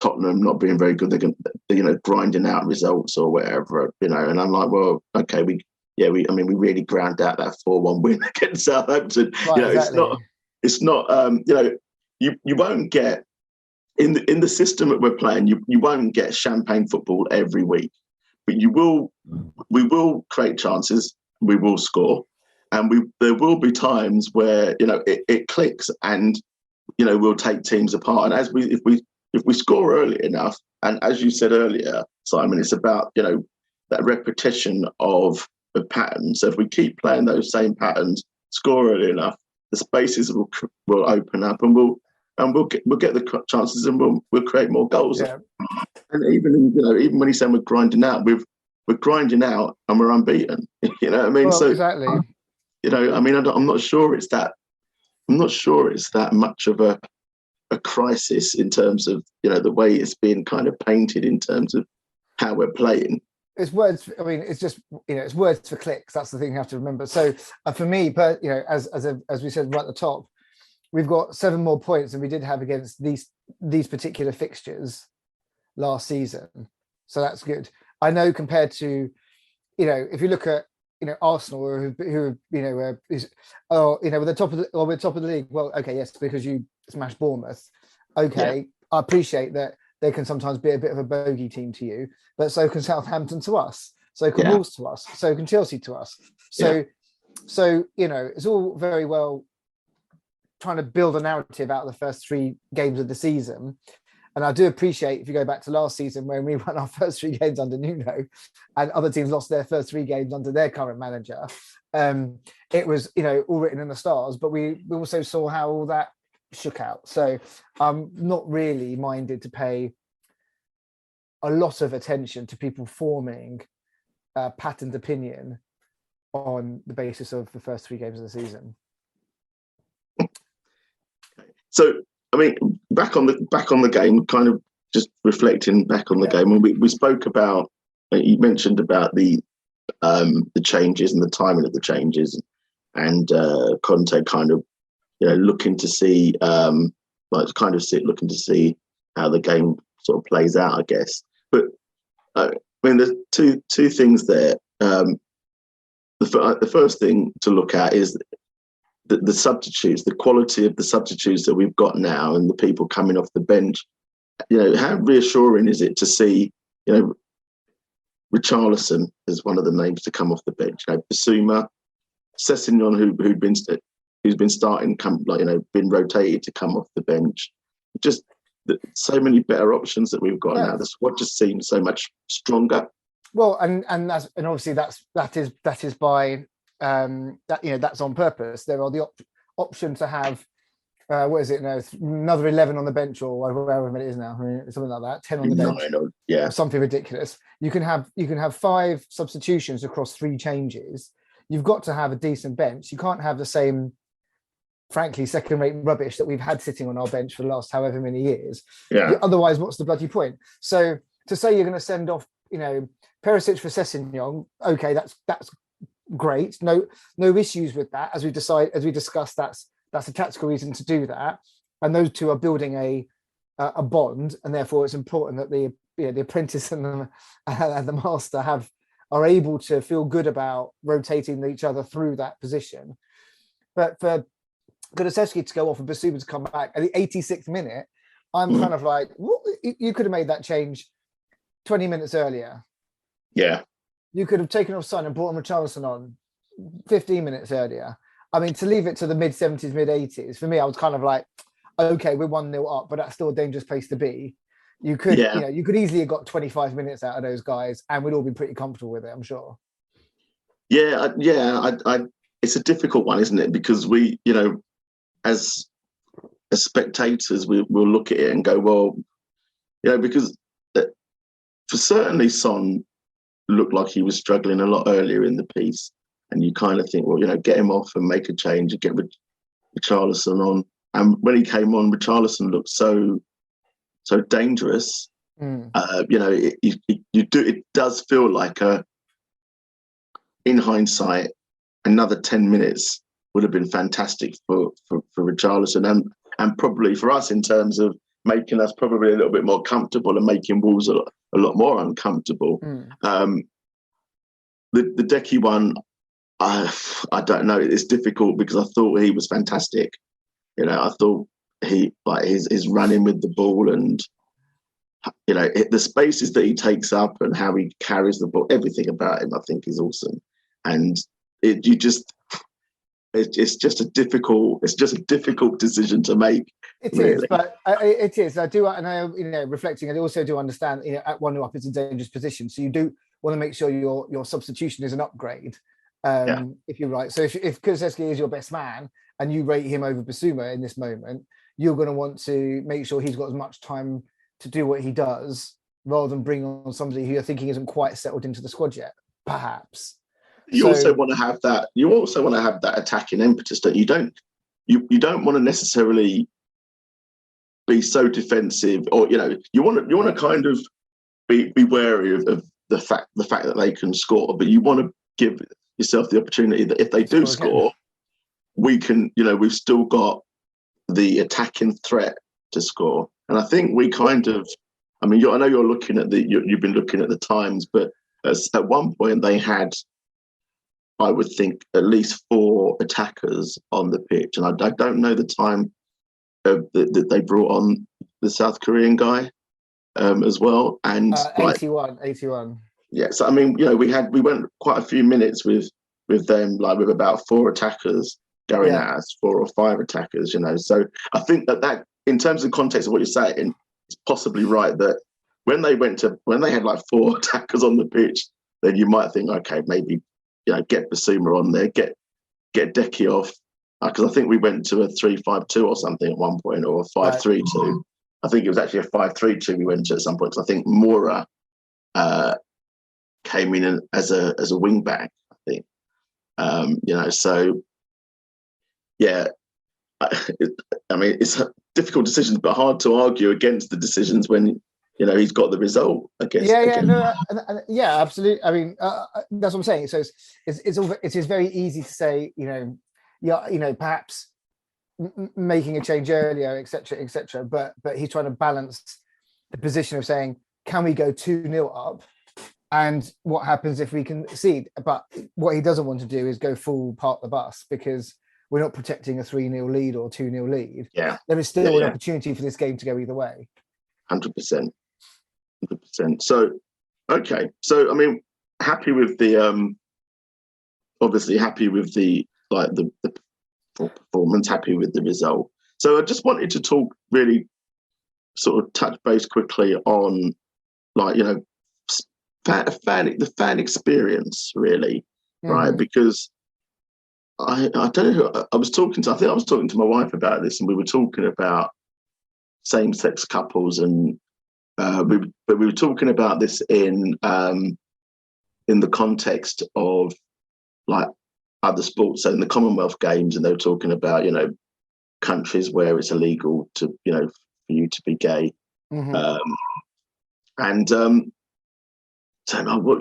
Tottenham not being very good, they're grinding out results or whatever, and I'm like, well, okay, we really ground out that 4-1 win against Southampton. Right, exactly. It's not, you won't get in the system that we're playing, you won't get champagne football every week, but we will create chances, we will score, and there will be times where it clicks, and we'll take teams apart. And if we score early enough, and as you said earlier, Simon, it's about that repetition of patterns. So if we keep playing those same patterns, score early enough, the spaces will open up, and we'll get the chances, and we'll create more goals. Yeah. And even when he's saying we're grinding out, we're grinding out and we're unbeaten. You know what I mean? Well, so exactly. I'm not sure it's that. I'm not sure it's that much of a crisis in terms of the way it's being kind of painted in terms of how we're playing. It's words. I mean, it's just it's words for clicks. That's the thing you have to remember. So for me, as we said right at the top, we've got 7 more points than we did have against these particular fixtures last season. So that's good. I know compared to, if you look at Arsenal, who we're the top of the league. Well, okay, yes, because you smashed Bournemouth. Okay, yeah. I appreciate that they can sometimes be a bit of a bogey team to you, but so can Southampton to us. So can Wolves to us. So can Chelsea to us. So it's all very well trying to build a narrative out of the first 3 games of the season. And I do appreciate, if you go back to last season when we won our first 3 games under Nuno and other teams lost their first 3 games under their current manager, it was, all written in the stars, but we also saw how all that shook out. So I'm not really minded to pay a lot of attention to people forming a patterned opinion on the basis of the first 3 games of the season. So, I mean, back on the game, kind of just reflecting back on the game, when we spoke about, you mentioned about the changes and the timing of the changes, and Conte kind of looking to see looking to see how the game sort of plays out, I guess. But I mean, there's two things there. The first thing to look at is the substitutes, the quality of the substitutes that we've got now, and the people coming off the bench. How reassuring is it to see, Richarlison is one of the names to come off the bench. Basuma, Sessegnon, who's been starting, been rotated to come off the bench. Just so many better options that we've got now. The squad just seems so much stronger. Well, and obviously that is by. That's on purpose. There are the option to have what is it now, another 11 on the bench, or whatever it is now, something like that, 10 on the bench, or something ridiculous. You can have 5 substitutions across 3 changes. You've got to have a decent bench. You can't have the same, frankly, second-rate rubbish that we've had sitting on our bench for the last however many years. Otherwise, what's the bloody point? So to say you're going to send off Perisic for Sessegnon, okay, that's great. No issues with that. As we discussed, that's a tactical reason to do that. And those two are building a bond, and therefore it's important that the apprentice and the master are able to feel good about rotating each other through that position. But for Kulusevski to go off and Basuma to come back at the 86th minute, I'm kind of like, what? You could have made that change 20 minutes earlier. Yeah. You could have taken off Son and brought Richarlison on 15 minutes earlier. I mean, to leave it to the mid-70s, mid-80s, for me, I was kind of like, okay, we're 1-0 up, but that's still a dangerous place to be. You could, you could easily have got 25 minutes out of those guys, and we'd all be pretty comfortable with it, I'm sure. Yeah. It's a difficult one, isn't it? Because we, as spectators, we'll look at it and go, well, because for certainly Son looked like he was struggling a lot earlier in the piece, and you kind of think, well, get him off and make a change and get Richarlison on. And when he came on, Richarlison looked so dangerous. It does feel like in hindsight, another 10 minutes would have been fantastic for Richarlison, and probably for us in terms of making us probably a little bit more comfortable and making Wolves a lot more uncomfortable. The Decky one, I don't know. It's difficult because I thought he was fantastic. I thought he his running with the ball and the spaces that he takes up and how he carries the ball, everything about him, I think is awesome. And it's just a difficult decision to make. It is, but it is. I do, and I, reflecting, I also do understand, at 1-0 up, it's a dangerous position. So you do want to make sure your substitution is an upgrade. If you're right. So if Kulusevski is your best man and you rate him over Basuma in this moment, you're going to want to make sure he's got as much time to do what he does, rather than bring on somebody who you're thinking isn't quite settled into the squad yet, perhaps. You also want to have that. You also want to have that attacking impetus. That you don't want to necessarily be so defensive, or you want to kind of be wary of the fact that they can score, but you want to give yourself the opportunity that if they do score, we can. We've still got the attacking threat to score. And I think we kind of, I know you're looking at you've been looking at the times, but at one point they had, I would think, at least 4 attackers on the pitch. And I don't know the time that they brought on the South Korean guy as well. And 81. Yeah. So, we went quite a few minutes with them, with about 4 attackers going at us, 4 or 5 attackers, So I think that in terms of context of what you're saying, it's possibly right that when they had 4 attackers on the pitch, then you might think, okay, maybe get Basuma on there, get Decky off, because I think we went to a 3-5-2 or something at one point, or a 5-3-2. I think it was actually a 5-3-2 we went to at some point. Because I think Mora came in as a wing back. I think, So yeah. It's a difficult decision, but hard to argue against the decisions when he's got the result. I guess. Absolutely. That's what I'm saying. So it is very easy to say, perhaps making a change earlier, etc. But he's trying to balance the position of saying, can we go 2-0 up, and what happens if we concede? But what he doesn't want to do is go full park the bus, because we're not protecting a 3-0 lead or 2-0 lead. Yeah. There is still an opportunity for this game to go either way. 100%. So, okay. So, happy with the, obviously happy with the performance, happy with the result. So I just wanted to talk, really sort of touch base quickly on, the fan experience, really, right? Because I don't know who I was talking to. I think I was talking to my wife about this, and we were talking about same-sex couples, and we were talking about this in the context of other sports. So in the Commonwealth Games, and they were talking about countries where it's illegal to for you to be gay, saying, but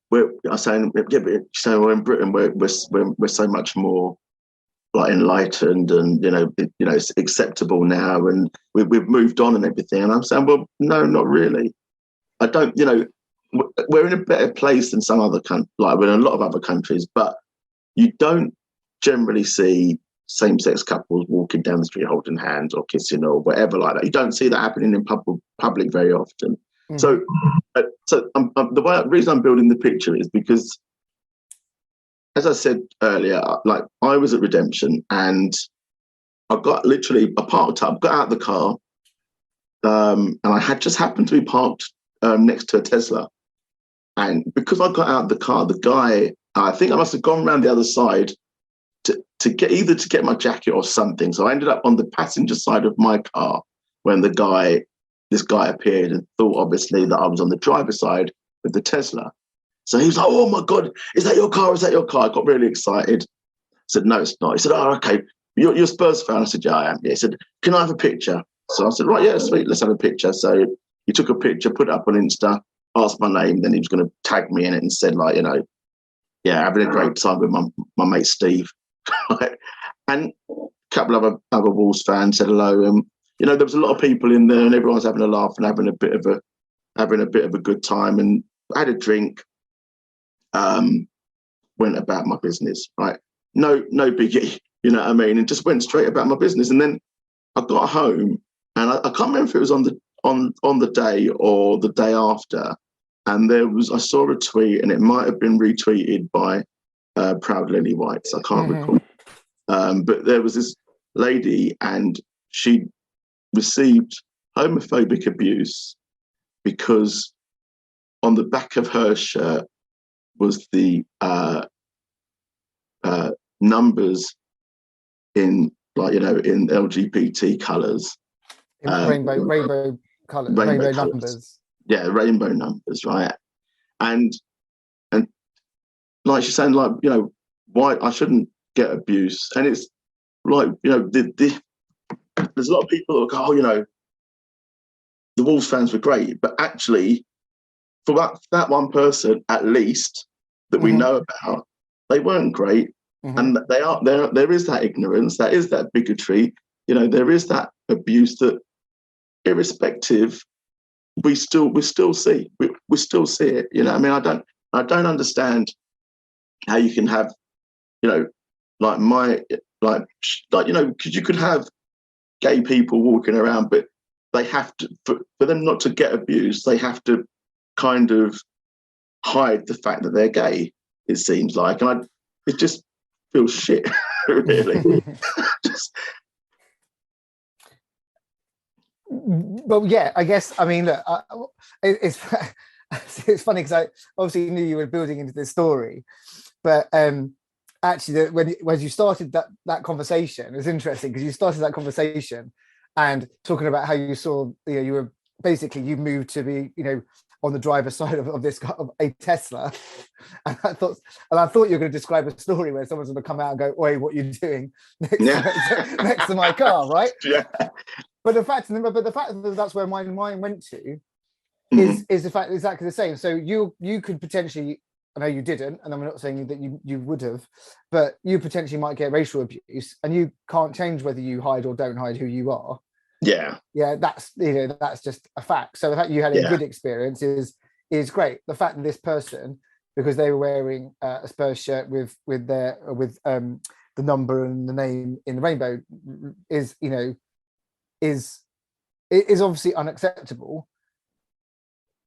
we're saying, we're in Britain, we're so much more enlightened, and it's acceptable now, and we've moved on and everything. And I'm saying, well, no, not really. I don't. We're in a better place than some other we're in a lot of other countries, but you don't generally see same-sex couples walking down the street holding hands or kissing or whatever like that. You don't see that happening in public very often. So the reason I'm building the picture is because, as I said earlier, I was at Redemption, and I got parked up, got out of the car, and I had just happened to be parked next to a Tesla. And because I got out of the car, the guy, I think I must have gone around the other side to get my jacket or something. So I ended up on the passenger side of my car when this guy appeared, and thought obviously that I was on the driver's side with the Tesla. So he was like, "Oh my God, is that your car? Is that your car?" I got really excited. I said, "No, it's not." He said, "Oh, okay. You're a Spurs fan?" I said, "Yeah, I am." Yeah. He said, "Can I have a picture?" So I said, "Right, yeah, sweet. Let's have a picture." So he took a picture, put it up on Insta, asked my name, then he was going to tag me in it and said, yeah, having a great time with my mate Steve. And a couple of other Wolves fans said hello. there was a lot of people in there, and everyone's having a laugh and having a bit of a good time. And I had a drink, went about my business, right? No biggie, you know what I mean? And just went straight about my business. And then I got home, and I can't remember if it was on the day or the day after. And I saw a tweet, and it might have been retweeted by Proud Lily Whites. I can't recall. But there was this lady, and she received homophobic abuse because on the back of her shirt was the numbers in in LGBT colours, rainbow colours, rainbow numbers. Yeah, rainbow numbers, right? And like she's saying, like, why I shouldn't get abuse. And it's like, there's a lot of people that go, oh, the Wolves fans were great, but actually, for that one person at least that we know about, they weren't great. And there is that ignorance, there is that bigotry, there is that abuse that, irrespective, we still see it. I mean, I don't understand how you can have, because you could have gay people walking around, but they have to, for them not to get abused, they have to kind of hide the fact that they're gay, it seems like. And it just feels shit, really. Well, yeah, I guess, I mean, look, it's funny because I obviously knew you were building into this story, but actually, when you started that conversation, it was interesting because you started that conversation and talking about how you saw, you were basically, you moved to be, on the driver's side of a Tesla, and I thought you were going to describe a story where someone's going to come out and go, "Oi, what are you doing next to my car?" Right? Yeah. But the fact that that's where my mind went to is the fact exactly the same. So you could potentially, I know you didn't, and I'm not saying that you would have, but you potentially might get racial abuse, and you can't change whether you hide or don't hide who you are. Yeah. That's that's just a fact. So the fact you had a good experience is great. The fact that this person, because they were wearing a Spurs shirt with the number and the name in the rainbow, is obviously unacceptable,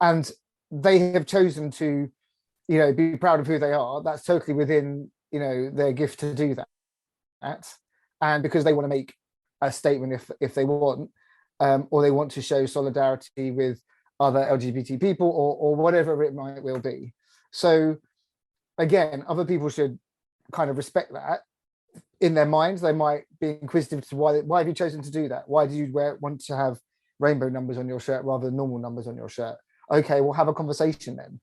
and they have chosen to be proud of who they are. That's totally within their gift to do that, and because they want to make a statement if they want, or they want to show solidarity with other LGBT people or whatever it might will be. So again, other people should kind of respect that. In their minds, they might be inquisitive to why have you chosen to do that? Why do you want to have rainbow numbers on your shirt rather than normal numbers on your shirt? Okay, we'll have a conversation then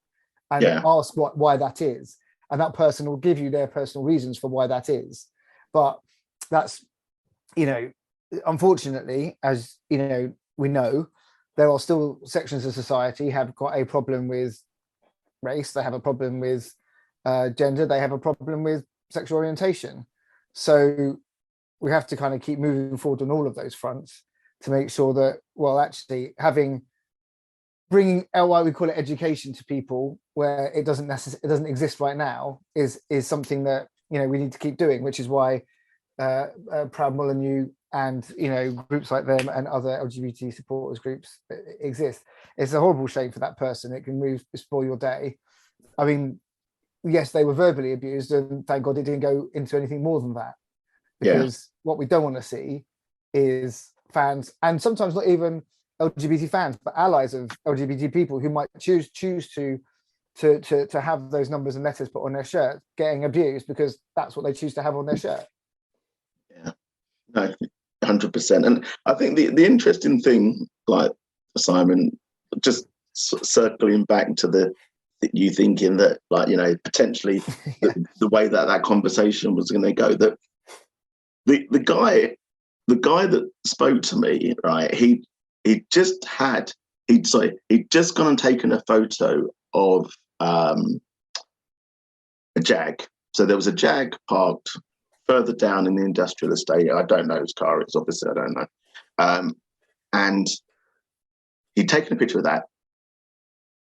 and ask why that is. And that person will give you their personal reasons for why that is. But that's, unfortunately, as we know, there are still sections of society have got a problem with race, they have a problem with gender, they have a problem with sexual orientation. So we have to kind of keep moving forward on all of those fronts to make sure that, well, actually bringing why we call it education to people where it doesn't exist right now is something that we need to keep doing, which is why Proud Molyneux and groups like them and other LGBT supporters groups exist. It's a horrible shame for that person. It can spoil your day. I mean, yes, they were verbally abused, and thank God it didn't go into anything more than that. Because what we don't want to see is fans, and sometimes not even LGBT fans, but allies of LGBT people who might choose to have those numbers and letters put on their shirt getting abused because that's what they choose to have on their shirt. Yeah, no, 100%. And I think the interesting thing, like, Simon, just circling back to you thinking that, like, potentially the way that conversation was going to go, that the guy that spoke to me, right, he'd just gone and taken a photo of a Jag. So there was a Jag parked further down in the industrial estate. I don't know whose car it's, obviously I don't know. And he'd taken a picture of that,